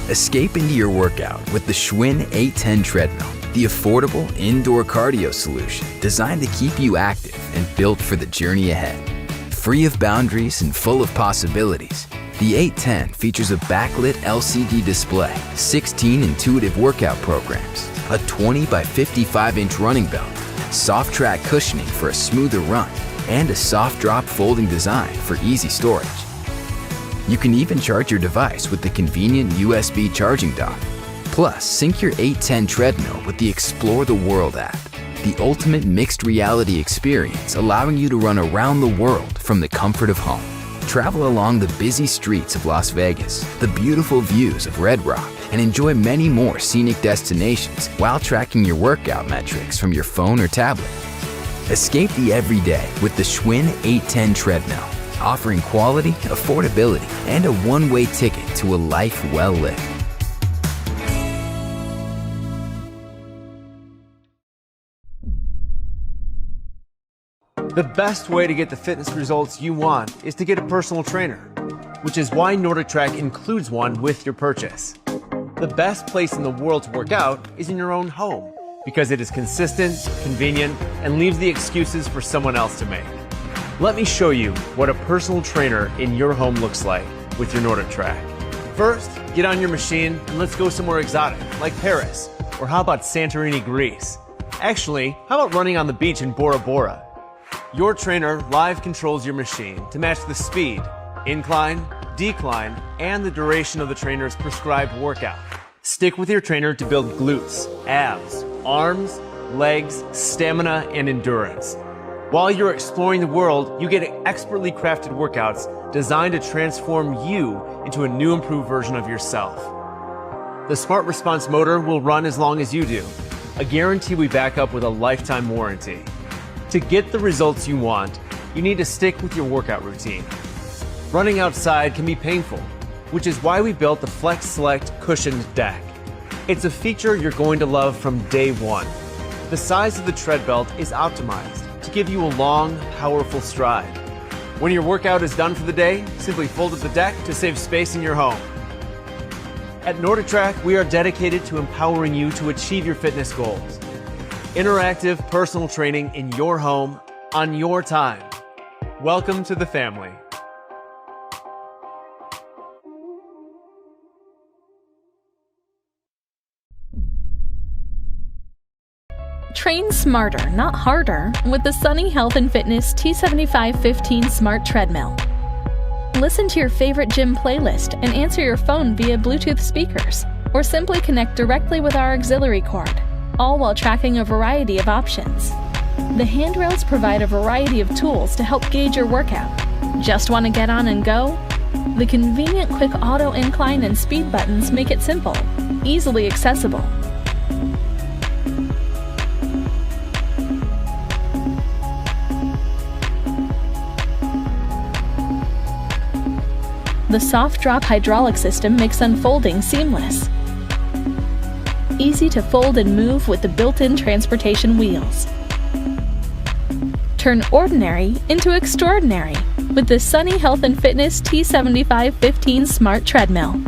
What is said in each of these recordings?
Escape into your workout with the Schwinn 810 Treadmill, the affordable indoor cardio solution designed to keep you active and built for the journey ahead. Free of boundaries and full of possibilities, the 810 features a backlit LCD display, 16 intuitive workout programs, a 20 by 55-inch running belt, soft track cushioning for a smoother run, and a soft drop folding design for easy storage. You can even charge your device with the convenient USB charging dock. Plus, sync your 810 Treadmill with the Explore the World app, the ultimate mixed reality experience allowing you to run around the world from the comfort of home. Travel along the busy streets of Las Vegas, the beautiful views of Red Rock, and enjoy many more scenic destinations while tracking your workout metrics from your phone or tablet. Escape the everyday with the Schwinn 810 Treadmill, offering quality, affordability, and a one-way ticket to a life well lived. The best way to get the fitness results you want is to get a personal trainer, which is why NordicTrack includes one with your purchase. The best place in the world to work out is in your own home, because it is consistent, convenient, and leaves the excuses for someone else to make. Let me show you what a personal trainer in your home looks like with your NordicTrack. First, get on your machine and let's go somewhere exotic, like Paris, or how about Santorini, Greece? Actually, how about running on the beach in Bora Bora? Your trainer live controls your machine to match the speed, incline, decline, and the duration of the trainer's prescribed workout. Stick with your trainer to build glutes, abs, arms, legs, stamina, and endurance. While you're exploring the world, you get expertly crafted workouts designed to transform you into a new improved version of yourself. The Smart Response motor will run as long as you do, a guarantee we back up with a lifetime warranty. To get the results you want, you need to stick with your workout routine. Running outside can be painful, which is why we built the Flex Select cushioned deck. It's a feature you're going to love from day one. The size of the tread belt is optimized to give you a long, powerful stride. When your workout is done for the day, simply fold up the deck to save space in your home. At NordicTrack, we are dedicated to empowering you to achieve your fitness goals. Interactive personal training in your home, on your time. Welcome to the family. Train smarter, not harder, with the Sunny Health and Fitness T7515 Smart Treadmill. Listen to your favorite gym playlist and answer your phone via Bluetooth speakers, or simply connect directly with our auxiliary cord, all while tracking a variety of options. The handrails provide a variety of tools to help gauge your workout. Just want to get on and go? The convenient quick auto incline and speed buttons make it simple, easily accessible. The soft drop hydraulic system makes unfolding seamless. Easy to fold and move with the built-in transportation wheels. Turn ordinary into extraordinary with the Sunny Health and Fitness T7515 Smart Treadmill.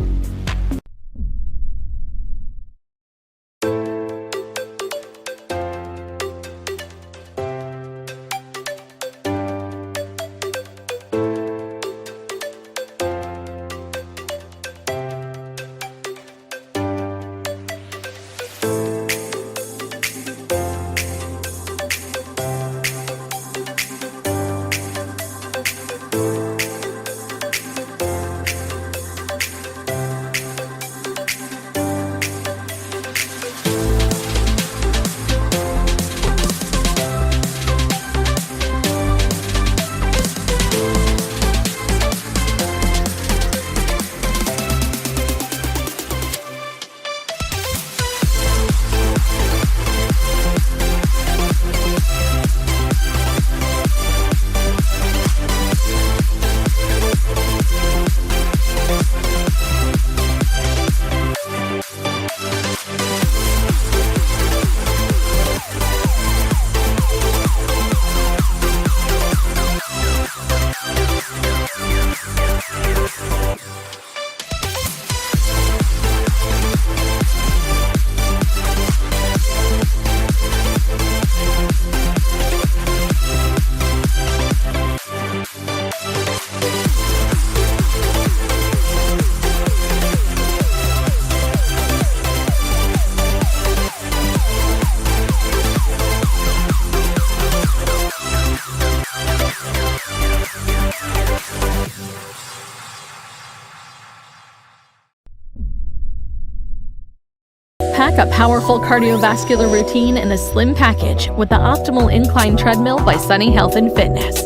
Pack a powerful cardiovascular routine in a slim package with the optimal Incline Treadmill by Sunny Health and Fitness.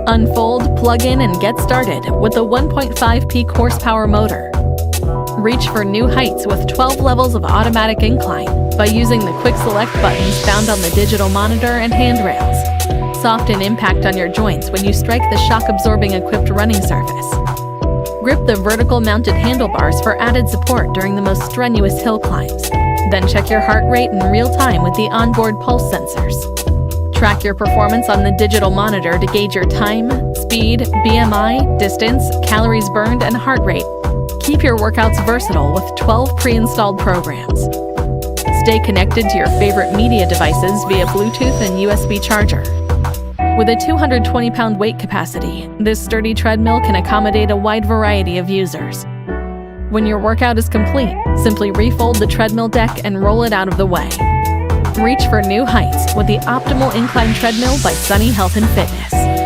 Unfold, plug in, and get started with the 1.5 peak horsepower motor. Reach for new heights with 12 levels of automatic incline by using the quick select buttons found on the digital monitor and handrails. Soften impact on your joints when you strike the shock-absorbing equipped running surface. Grip the vertical mounted handlebars for added support during the most strenuous hill climbs. Then check your heart rate in real time with the onboard pulse sensors. Track your performance on the digital monitor to gauge your time, speed, BMI, distance, calories burned, and heart rate. Keep your workouts versatile with 12 pre-installed programs. Stay connected to your favorite media devices via Bluetooth and USB charger. With a 220-pound weight capacity, this sturdy treadmill can accommodate a wide variety of users. When your workout is complete, simply refold the treadmill deck and roll it out of the way. Reach for new heights with the optimal Incline Treadmill by Sunny Health and Fitness.